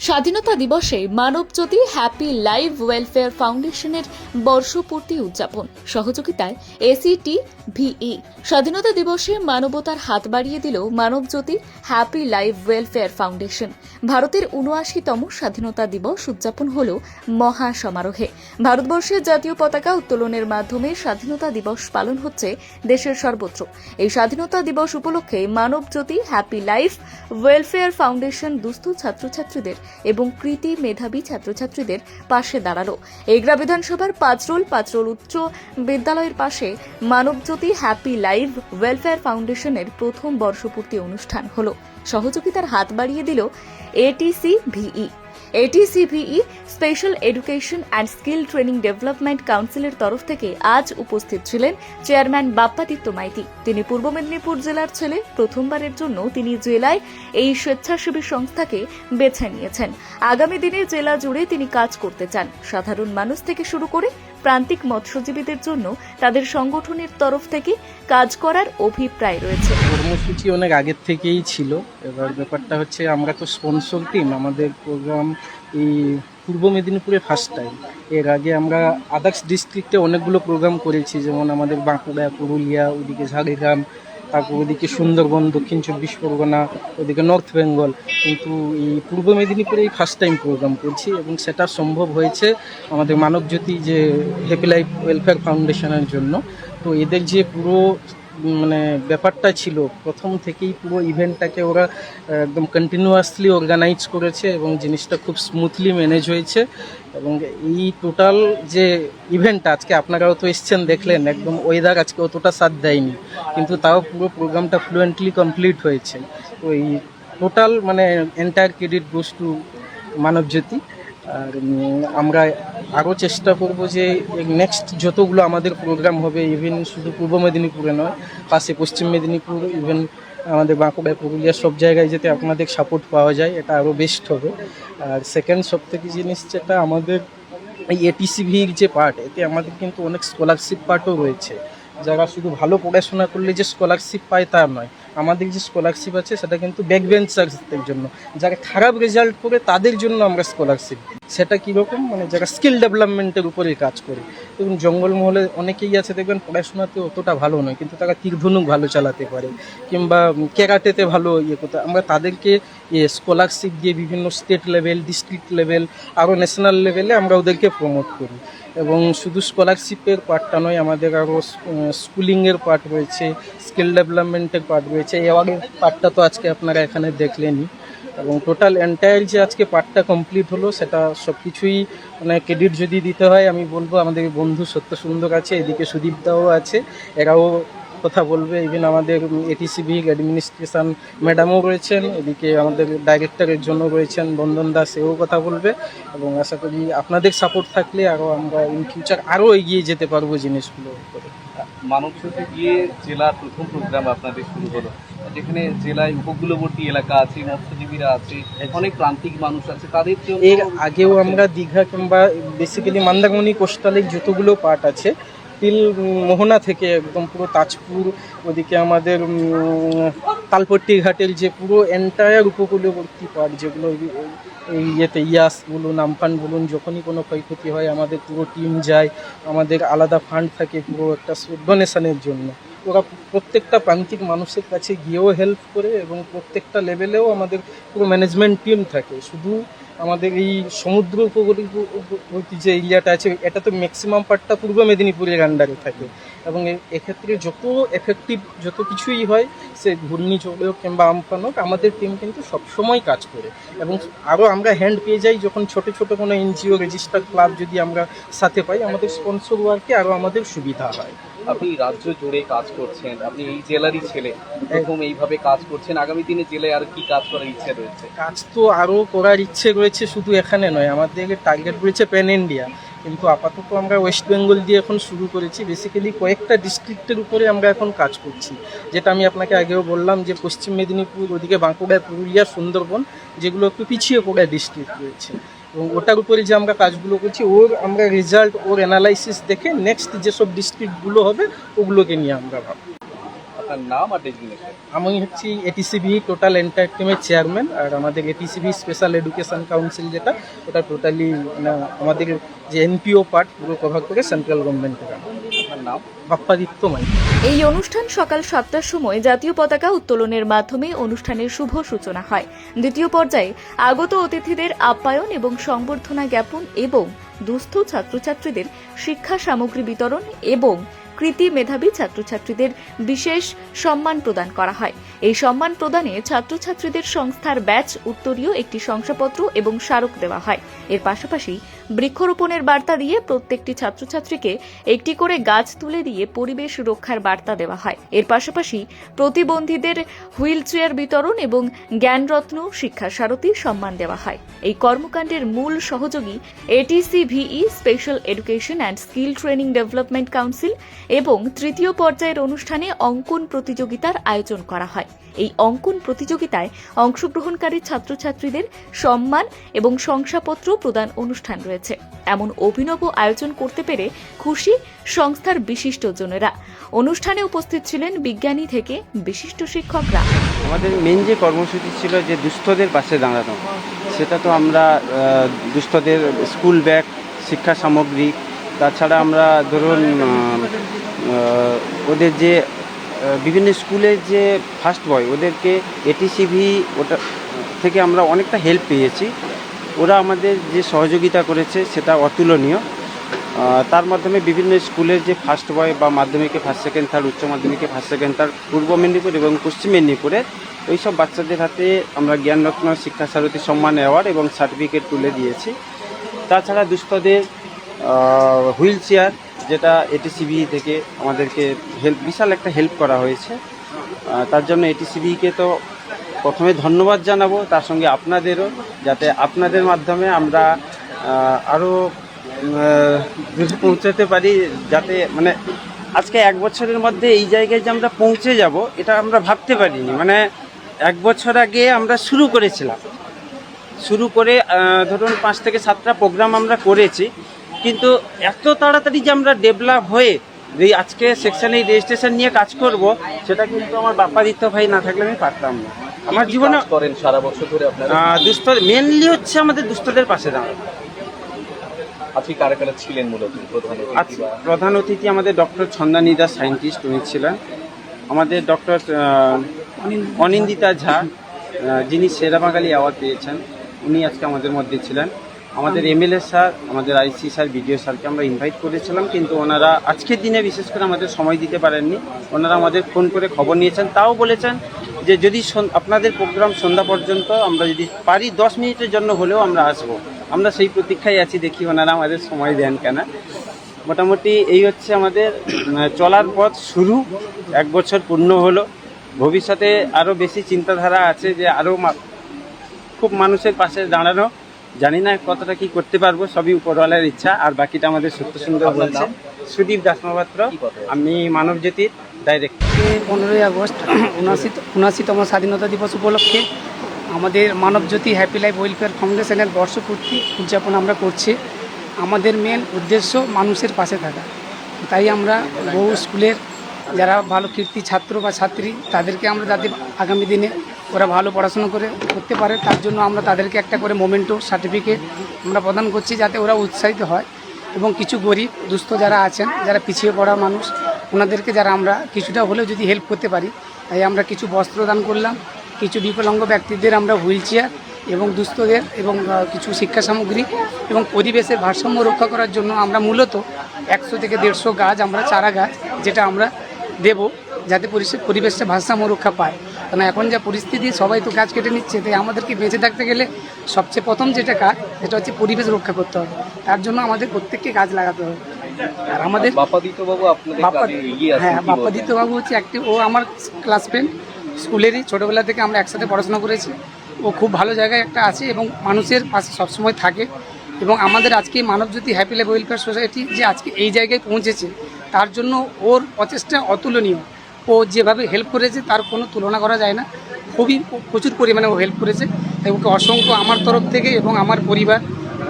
স্বাধীনতা দিবসে Manabjyoti happy live welfare ফাউন্ডেশনের বর্ষপূর্তি উদযাপন সহযোগিতায় ACTVE। স্বাধীনতা দিবসে মানবতার হাত বাড়িয়ে দিল Manabjyoti happy live welfare foundation. ভারতের ৭৯তম স্বাধীনতা দিবস উদযাপন হল মহা সমারোহে। ভারতবর্ষের জাতীয় পতাকা উত্তোলনের মাধ্যমে স্বাধীনতা দিবস পালন হচ্ছে দেশের সর্বত্র। এই স্বাধীনতা দিবস উপলক্ষে Manabjyoti happy live welfare foundation দুস্থ ছাত্রছাত্রীদের এবং কৃতি মেধাবী ছাত্রছাত্রীদের পাশে দাঁড়ালো। এগরা বিধানসভার পাঁচরোল উচ্চ বিদ্যালয়ের পাশে মানবজ্যোতি হ্যাপি লাইভ ওয়েলফেয়ার ফাউন্ডেশনের প্রথম বর্ষপূর্তি অনুষ্ঠান হলো। সহযোগিতার হাত বাড়িয়ে দিল ATCVE special education and skill training development কাউন্সিলের তরফ থেকে আজ উপস্থিত ছিলেন চেয়ারম্যান বাপ্পাদিত্য মাইতি। তিনি পূর্ব মেদিনীপুর জেলার ছেলে। প্রথমবারের জন্য তিনি জেলায় এই স্বেচ্ছাসেবী সংস্থাকে বেছে নিয়েছেন। আগামী দিনে জেলা জুড়ে তিনি কাজ করতে চান। সাধারণ মানুষ থেকে শুরু করে প্রান্তিক মৎস্যজীবীদের জন্য তাদের সংগঠনের তরফ থেকে কাজ করার অভিপ্রায় রয়েছে। কর্মসূচি অনেক আগের থেকেই ছিল। এবার ব্যাপারটা হচ্ছে আমরা তো স্পন্সর টিম, আমাদের প্রোগ্রাম এই পূর্ব মেদিনীপুরে ফার্স্ট টাইম। এর আগে আমরা আদার্স ডিস্ট্রিক্টে অনেকগুলো প্রোগ্রাম করেছি, যেমন আমাদের বাঁকুড়া, পুরুলিয়া, ওদিকে ঝাড়গ্রাম, তারপর ওদিকে সুন্দরবন, দক্ষিণ ২৪ পরগনা, ওদিকে নর্থ বেঙ্গল। কিন্তু এই পূর্ব মেদিনীপুরে এই ফার্স্ট টাইম প্রোগ্রাম করছি এবং সেটা সম্ভব হয়েছে আমাদের মানবজ্যোতি যে হ্যাপি লাইফ ওয়েলফেয়ার ফাউন্ডেশনের জন্য। তো এদের যে পুরো ব্যাপারটা ছিল প্রথম থেকেই, পুরো ইভেন্টটাকে ওরা একদম কন্টিনিউয়াসলি অর্গানাইজ করেছে এবং জিনিসটা খুব স্মুথলি ম্যানেজ হয়েছে। এবং এই টোটাল যে ইভেন্টটা আজকে আপনারাও তো এসছেন, দেখলেন একদম ওয়েদার আজকে অতটা সাথ দেয়নি, কিন্তু তাও পুরো প্রোগ্রামটা ফ্লুয়েন্টলি কমপ্লিট হয়েছে। তো এই total entire credit goes to Manabjyoti. আর আমরা আরও চেষ্টা করব যে নেক্সট যতগুলো আমাদের প্রোগ্রাম হবে, ইভেন শুধু পূর্ব মেদিনীপুরে নয়, পাশে পশ্চিম মেদিনীপুর, ইভেন আমাদের বাঁকুড়া, পুরুলিয়া, সব জায়গায় যাতে আপনাদের সাপোর্ট পাওয়া যায়, এটা আরও বেস্ট হবে। আর সেকেন্ড সবথেকে জিনিস যেটা আমাদের এই ATCVর যে পার্ট, এতে আমাদের কিন্তু অনেক স্কলারশিপ পার্টও রয়েছে। যারা শুধু ভালো পড়াশোনা করলে যে স্কলারশিপ পায় তা নয়, আমাদের যে স্কলারশিপ আছে সেটা কিন্তু ব্যাক বেঞ্চারদের জন্য, যারা খারাপ রেজাল্ট করে তাদের জন্য আমরা স্কলারশিপ। সেটা কীরকম, যারা স্কিল ডেভেলপমেন্টের উপরে কাজ করে। এবং জঙ্গলমহলে অনেকেই আছে দেখবেন পড়াশোনাতে অতটা ভালো নয়, কিন্তু তারা তীরধনুক ভালো চালাতে পারে কিংবা ক্যারাটেতে ভালো করতে, আমরা তাদেরকে স্কলারশিপ দিয়ে বিভিন্ন স্টেট লেভেল, ডিস্ট্রিক্ট লেভেল, আরও ন্যাশনাল লেভেলে আমরা ওদেরকে প্রমোট করি। এবং শুধু স্কলারশিপের পার্টটা নয়, আমাদের আরও স্কুলিংয়ের পার্ট রয়েছে, স্কিল ডেভেলপমেন্টের পার্ট রয়েছে। এওয়ারের পার্টটা তো আজকে আপনারা এখানে দেখলেনই। এবং টোটাল এন্টায়ার যে আজকে পার্টটা কমপ্লিট হলো, সেটা সব কিছুই ক্রেডিট যদি দিতে হয়, আমি বলবো আমাদের বন্ধু সত্য সুন্দর আছে, এদিকে সুদীপদাও আছে, এরাও কথা বলবে। ইভেন আমাদের ATCV অ্যাডমিনিস্ট্রেশন ম্যাডামও রয়েছেন, এদিকে আমাদের ডাইরেক্টরের জন্য রয়েছেন বন্দন দাস, সেও কথা বলবে। এবং আশা করি আপনাদের সাপোর্ট থাকলে আরও আমরা ইন ফিউচার আরও এগিয়ে যেতে পারবো জিনিসগুলো করে। মানবজ্যোতি দিয়ে জেলার প্রথম প্রোগ্রাম আপনাদের শুরু হলো, যেখানে জেলায় উপকূলবর্তী এলাকা আছে, মৎস্যজীবীরা আছে, অনেক প্রান্তিক মানুষ আছে, তাদের জন্য। এর আগেও আমরা দীঘা কিংবা বেসিক্যালি মন্দারমণি কোস্টালের যতগুলো পার্ট আছে, তিল মোহনা থেকে একদম পুরো তাজপুর, ওদিকে আমাদের তালপট্টি ঘাটের যে পুরো এন্টায়ার উপকূলবর্তী পার্ট, যেগুলো এই ইয়াস বলুন, আমফান বলুন, যখনই কোনো ক্ষয়ক্ষতি হয় আমাদের পুরো টিম যায়। আমাদের আলাদা ফান্ড থাকে পুরো একটা ডোনেশনের জন্য। ওরা প্রত্যেকটা প্রান্তিক মানুষের কাছে গিয়েও হেল্প করে এবং প্রত্যেকটা লেভেলেও আমাদের পুরো ম্যানেজমেন্ট টিম থাকে। শুধু আমাদের এই সমুদ্র উপকূলবর্তী যে এরিয়াটা আছে, এটা তো ম্যাক্সিমাম পার্টটা পূর্ব মেদিনীপুরের আন্ডারে থাকে। এবং এক্ষেত্রে যত এফেক্টিভ যত কিছুই হয়, সে ঘূর্ণিঝড় হোক কিংবা আমফান হোক, আমাদের টিম কিন্তু সবসময় কাজ করে। এবং আরও আমরা হ্যান্ড পেয়ে যাই যখন ছোটো ছোটো কোনো NGO রেজিস্টার্ড ক্লাব যদি আমরা সাথে পাই, আমাদের স্পন্সর ওয়ার্কে আরও আমাদের সুবিধা হয়। আপনি রাজ্য জুড়ে কাজ করছেন, আপনি এই জেলারই ছেলে, প্রথম এইভাবে কাজ করছেন। আগামী দিনে জেলায় আর কি কাজ করার ইচ্ছে রয়েছে? কাজ তো আরও করার ইচ্ছে রয়েছে, শুধু এখানে নয়, আমাদের টার্গেট রয়েছে প্যান ইন্ডিয়া। কিন্তু আপাতত আমরা ওয়েস্ট বেঙ্গল দিয়ে এখন শুরু করেছি। বেসিক্যালি কয়েকটা ডিস্ট্রিক্টের উপরে আমরা এখন কাজ করছি, যেটা আমি আপনাকে আগেও বললাম যে পশ্চিম মেদিনীপুর, ওদিকে বাঁকুড়া, পুরুলিয়া, সুন্দরবন, যেগুলো একটু পিছিয়ে পড়া ডিস্ট্রিক্ট রয়েছে। এবং ওটার উপরে যে আমরা কাজগুলো করছি, আমরা রেজাল্ট, অ্যানালাইসিস দেখে নেক্সট যেসব ডিস্ট্রিক্টগুলো হবে ওগুলোকে নিয়ে আমরা ভাবি। আপনার নাম আর ডেজিগনেশন? আমি হচ্ছি এটিসিবি টোটাল এন্টার টিমের চেয়ারম্যান, আর আমাদের এটিসিবি স্পেশাল এডুকেশন কাউন্সিল যেটা, ওটা টোটালি আমাদের যে এনপিও পার্ট পুরো কভার করে সেন্ট্রাল গভর্নমেন্টের। আপনার নাম? বাপ্পাদিত্য মাই। এই অনুষ্ঠান সকাল 7টার সময় জাতীয় পতাকা উত্তোলনের মাধ্যমে অনুষ্ঠানের শুভ সূচনা হয়। দ্বিতীয় পর্যায়ে আগত অতিথিদের আপ্যায়ন এবং সংবর্ধনা জ্ঞাপন এবং দুস্থ ছাত্রছাত্রীদের শিক্ষা সামগ্রী বিতরণ এবং কৃতি মেধাবী ছাত্রছাত্রীদের বিশেষ সম্মান প্রদান করা হয়। এই সম্মান প্রদানে ছাত্রছাত্রীদের সংস্থার ব্যাচ, উত্তরীয়, একটি শংসাপত্র এবং স্মারক দেওয়া হয়। এর পাশাপাশি বৃক্ষরোপণের বার্তা দিয়ে প্রত্যেকটি ছাত্রছাত্রীকে একটি করে গাছ তুলে দিয়ে পরিবেশ রক্ষার বার্তা দেওয়া হয়। এর পাশাপাশি প্রতিবন্ধীদের হুইল চেয়ার বিতরণ এবং জ্ঞানরত্ন, শিক্ষা সারথী সম্মান দেওয়া হয়। এই কর্মকাণ্ডের মূল সহযোগী ATCVE special education and skill training development council এবং তৃতীয় পর্যায়ের অনুষ্ঠানে অঙ্কন প্রতিযোগিতার আয়োজন করা হয়। এই অঙ্কন প্রতিযোগিতায় অংশগ্রহণকারী ছাত্রছাত্রীদের সম্মান এবং শংসাপত্র প্রদান অনুষ্ঠান রয়েছে। এমন অভিনব আয়োজন করতে পেরে খুশি সংস্থার বিশিষ্টজনেরা। অনুষ্ঠানে উপস্থিত ছিলেন বিজ্ঞানী থেকে বিশিষ্ট শিক্ষকরা। আমাদের মেন যে কর্মসূচি ছিল যে দুস্থদের পাশে দাঁড়ানো, সেটা তো আমরা দুস্থদের স্কুল ব্যাগ, শিক্ষা সামগ্রী, তাছাড়া আমরা ধরুন ওদের যে বিভিন্ন স্কুলের যে ফার্স্ট বয়, ওদেরকে এটিসিভি ওটা থেকে আমরা অনেকটা হেল্প পেয়েছি। ওরা আমাদের যে সহযোগিতা করেছে সেটা অতুলনীয়। তার মাধ্যমে বিভিন্ন স্কুলের যে ফার্স্ট বয় বা মাধ্যমিকে ফার্স্ট সেকেন্ড থার্ড, উচ্চ মাধ্যমিকে ফার্স্ট সেকেন্ড থার্ড পূর্ব মেদিনীপুর এবং পশ্চিম মেদিনীপুরে ওই সব বাচ্চাদের হাতে আমরা জ্ঞানরত্ন, শিক্ষা সারথী সম্মান অ্যাওয়ার্ড এবং সার্টিফিকেট তুলে দিয়েছি। তাছাড়া দুস্থদের হুইল চেয়ার, যেটা এটিসিবি থেকে আমাদেরকে বিশাল একটা হেল্প করা হয়েছে। তার জন্য এটিসিবিকে তো প্রথমে ধন্যবাদ জানাবো, তার সঙ্গে আপনাদেরও, যাতে আপনাদের মাধ্যমে আমরা আরও দূরে পৌঁছাতে পারি, যাতে মানে আজকে 1 বছরের মধ্যে এই জায়গায় যে আমরা পৌঁছে যাব এটা আমরা ভাবতে পারিনি। মানে 1 বছর আগে আমরা শুরু করেছিলাম, শুরু করে ধরুন 5 থেকে 7টা প্রোগ্রাম আমরা করেছি, কিন্তু এত তাড়াতাড়ি যে আমরা ডেভেলপ হয়ে এই আজকে সেকশন এই রেজিস্ট্রেশন নিয়ে কাজ করব, সেটা কিন্তু আমার বাপ্পাদিত্য ভাই না থাকলে আমি পারতাম না। আমার জীবনে করেন সারা বছর ধরে আপনারা? দুস্থ মেনলি হচ্ছে আমাদের দুস্থদের পাশে দাঁড়ানো। আজকে কারা কারা ছিলেন মূলত প্রধান অতিথি আমাদের ডক্টর ছন্দানী দাস, সায়েন্টিস্ট, উনি ছিলেন। আমাদের ডক্টর অনিন্দিতা ঝা, যিনি সেরা বাঙালি অ্যাওয়ার্ড পেয়েছেন, উনি আজকে আমাদের মধ্যে ছিলেন। আমাদের এমএলএ স্যার, আমাদের আইসি স্যার, বিডিও স্যারকে আমরা ইনভাইট করেছিলাম, কিন্তু ওনারা আজকের দিনে বিশেষ করে আমাদের সময় দিতে পারেননি। ওনারা আমাদের ফোন করে খবর নিয়েছেন, তাও বলেছেন যে যদি আপনাদের প্রোগ্রাম সন্ধ্যা পর্যন্ত আমরা যদি পারি 10 মিনিটের জন্য হলেও আমরা আসবো। আমরা সেই প্রতীক্ষায় আছি, দেখি ওনারা আমাদের সময় দেন কেনা। মোটামুটি এই হচ্ছে আমাদের চলার পথ শুরু। 1 বছর পূর্ণ হলো। ভবিষ্যতে আরও বেশি চিন্তাধারা আছে, যে আরও খুব মানুষের পাশে দাঁড়ানো। জানি না কতটা কি করতে পারবো, সবই উপরওয়ালার ইচ্ছা। আর বাকিটা আমাদের সত্য সুন্দর বলছে। সুদীপ দাস মহাপাত্র, আমি মানবজ্যোতির ডাইরেক্টর। 15ই আগস্ট 79তম স্বাধীনতা দিবস উপলক্ষে আমাদের মানবজ্যোতি হ্যাপি লাইফ ওয়েলফেয়ার ফাউন্ডেশনের বর্ষপূর্তি উদযাপন আমরা করছি। আমাদের মেন উদ্দেশ্য মানুষের পাশে থাকা। তাই আমরা বহু স্কুলের যারা ভালো কীর্তি ছাত্র বা ছাত্রী, তাদেরকে আমরা যাতে আগামী দিনে ওরা ভালো পড়াশোনা করতে পারে, তার জন্য আমরা তাদেরকে একটা করে মোমেন্টো সার্টিফিকেট আমরা প্রদান করছি, যাতে ওরা উৎসাহিত হয়। এবং কিছু গরিব দুস্থ যারা আছেন, যারা পিছিয়ে পড়া মানুষ, ওনাদেরকে যারা আমরা কিছুটা হলেও যদি হেল্প করতে পারি, তাই আমরা কিছু বস্ত্র দান করলাম। কিছু বিকলাঙ্গ ব্যক্তিদের আমরা হুইল চেয়ার এবং দুস্থদের এবং কিছু শিক্ষা সামগ্রী এবং পরিবেশের ভারসাম্য রক্ষা করার জন্য আমরা মূলত 100 থেকে 150 গাছ, আমরা চারা গাছ যেটা আমরা দেব, যাতে পরিবেশটা ভারসাম্য রক্ষা পায়। কারণ এখন যা পরিস্থিতি, সবাই তো গাছ কেটে নিচ্ছে। তাই আমাদেরকে বেঁচে থাকতে গেলে সবচেয়ে প্রথম যেটা কাজ, সেটা হচ্ছে পরিবেশ রক্ষা করতে হবে। তার জন্য আমাদের প্রত্যেককে গাছ লাগাতে হবে। আর আমাদের বাপ্পাদিত্যবাবু, আপনাদের বাপ্পাদিত্যবাবু হচ্ছে ও আমার ক্লাস ফ্রেন্ড, স্কুলেরই, ছোটোবেলা থেকে আমরা একসাথে পড়াশোনা করেছি। ও খুব ভালো জায়গায় একটা আছে এবং মানুষের পাশে সবসময় থাকে। এবং আমাদের আজকে Manabjyoti happy life welfare society যে আজকে এই জায়গায় পৌঁছেছে, তার জন্য ওর প্রচেষ্টা অতুলনীয়। ও যেভাবে হেল্প করেছে তার কোনো তুলনা করা যায় না। প্রচুর পরিমাণে ও হেল্প করেছে। তাই ওকে অসংখ্য আমার তরফ থেকে এবং আমার পরিবার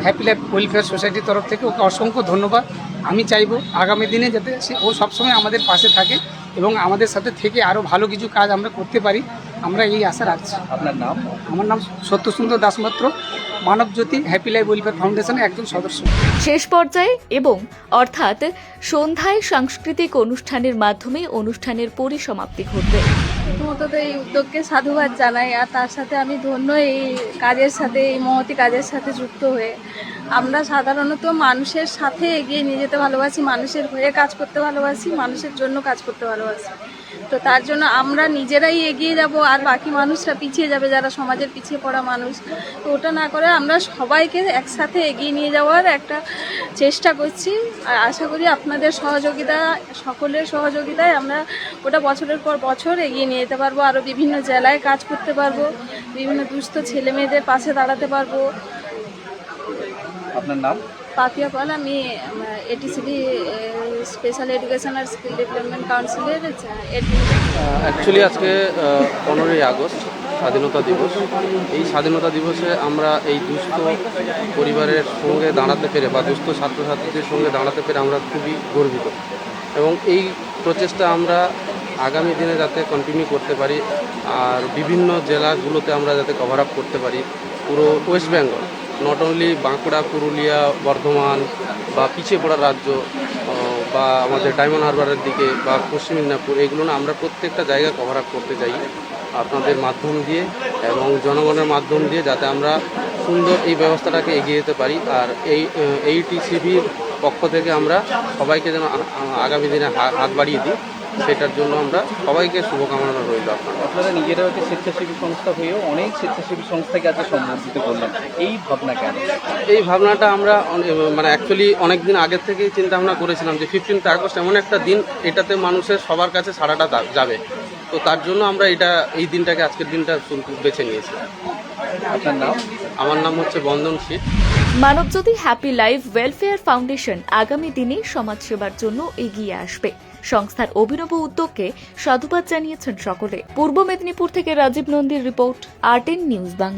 হ্যাপি লাইফ ওয়েলফেয়ার সোসাইটির তরফ থেকে ওকে অসংখ্য ধন্যবাদ। আমি চাইবো আগামী দিনে যাতে ও সবসময় আমাদের পাশে থাকে এবং আমাদের সাথে থেকে আরও ভালো কিছু কাজ আমরা করতে পারি, আমরা এই আশা রাখছি। আপনার নাম? আমার নাম সত্যসুন্দর দাসমাত্র, মানবজ্যোতি হ্যাপি লাইফ ওয়েলফেয়ার ফাউন্ডেশনের একজন সদস্য। শেষ পর্যায়ে এবং অর্থাৎ সন্ধ্যায় সাংস্কৃতিক অনুষ্ঠানের মাধ্যমে অনুষ্ঠানের পরিসমাপ্তি ঘটবে। প্রথমত তো এই উদ্যোগকে সাধুবাদ জানাই, আর তার সাথে আমি ধন্য এই কাজের সাথে, এই মহতি কাজের সাথে যুক্ত হয়ে। আমরা সাধারণত মানুষের সাথে এগিয়ে নিয়ে যেতে ভালোবাসি, মানুষের হয়ে কাজ করতে ভালোবাসি, মানুষের জন্য কাজ করতে ভালোবাসি। তো তার জন্য আমরা নিজেরাই এগিয়ে যাব, আর বাকি মানুষরা পিছিয়ে যাবে, যারা সমাজের পিছিয়ে পড়া মানুষ। তো ওটা না করে আমরা সবাইকে একসাথে এগিয়ে নিয়ে যাওয়ার একটা চেষ্টা করছি, আর আশা করি আপনাদের সহযোগিতা, সকলের সহযোগিতায় আমরা ওটা বছরের পর বছর এগিয়ে নিয়ে যেতে পারবো, আরও বিভিন্ন জেলায় কাজ করতে পারবো, বিভিন্ন দুস্থ ছেলে মেয়েদের পাশে দাঁড়াতে পারবো। আপনার নাম? পাপিয়া পাল, আমি এটিসিবি স্পেশাল এডুকেশন আর স্কিল ডেভেলপমেন্ট কাউন্সিলের অ্যাকচুয়ালি আজকে 15ই আগস্ট স্বাধীনতা দিবস। এই স্বাধীনতা দিবসে আমরা এই দুস্থ পরিবারের সঙ্গে দাঁড়াতে পেরে বা দুস্থ ছাত্রছাত্রীদের সঙ্গে দাঁড়াতে পেরে আমরা খুবই গর্বিত, এবং এই প্রচেষ্টা আমরা আগামী দিনে যাতে কন্টিনিউ করতে পারি, আর বিভিন্ন জেলাগুলোতে আমরা যাতে কভার আপ করতে পারি, পুরো West Bengal, not only Bankura, Purulia, Bardhaman বা পিছিয়ে পড়া রাজ্য বা আমাদের ডায়মন্ড হারবারের দিকে বা পশ্চিম মেদিনীপুর, এগুলো না আমরা প্রত্যেকটা জায়গা কভার আপ করতে চাই আপনাদের মাধ্যম দিয়ে এবং জনগণের মাধ্যম দিয়ে, যাতে আমরা সুন্দর এই ব্যবস্থাটাকে এগিয়ে যেতে পারি। আর এই টিসিবির পক্ষ থেকে আমরা সবাইকে যেন আগামী দিনে হাত বাড়িয়ে দিই, সেটার জন্য আমরা সবাইকে শুভকামনা রইল। আপনারা নিজেরাও একটা স্বেচ্ছাসেবী সংস্থা হয়েও অনেক স্বেচ্ছাসেবী সংস্থাকে আজকে সম্বর্ধিত করলেন, এই ভাবনা কেন? এই ভাবনাটা আমরা মানে অ্যাকচুয়ালি অনেক দিন আগের থেকেই চিন্তা ভাবনা করেছিলাম যে 15 আগস্ট এমন একটা দিন, এটাতে মানুষের সবার কাছে সারাটা যাবে, তো তার জন্য আমরা এই দিনটাকে, আজকের দিনটা বেছে নিয়েছি। আপনার নাম? আমার নাম হচ্ছে বন্দন শীত। Manabjyoti happy life welfare foundation আগামী দিনে সমাজসেবার জন্য এগিয়ে আসবে। সংস্থার অভিনব উদ্যোগকে সাধুবাদ জানিয়েছেন সকলে। পূর্ব মেদিনীপুর থেকে রাজীব নন্দীর রিপোর্ট, RTN নিউজ বাংলা।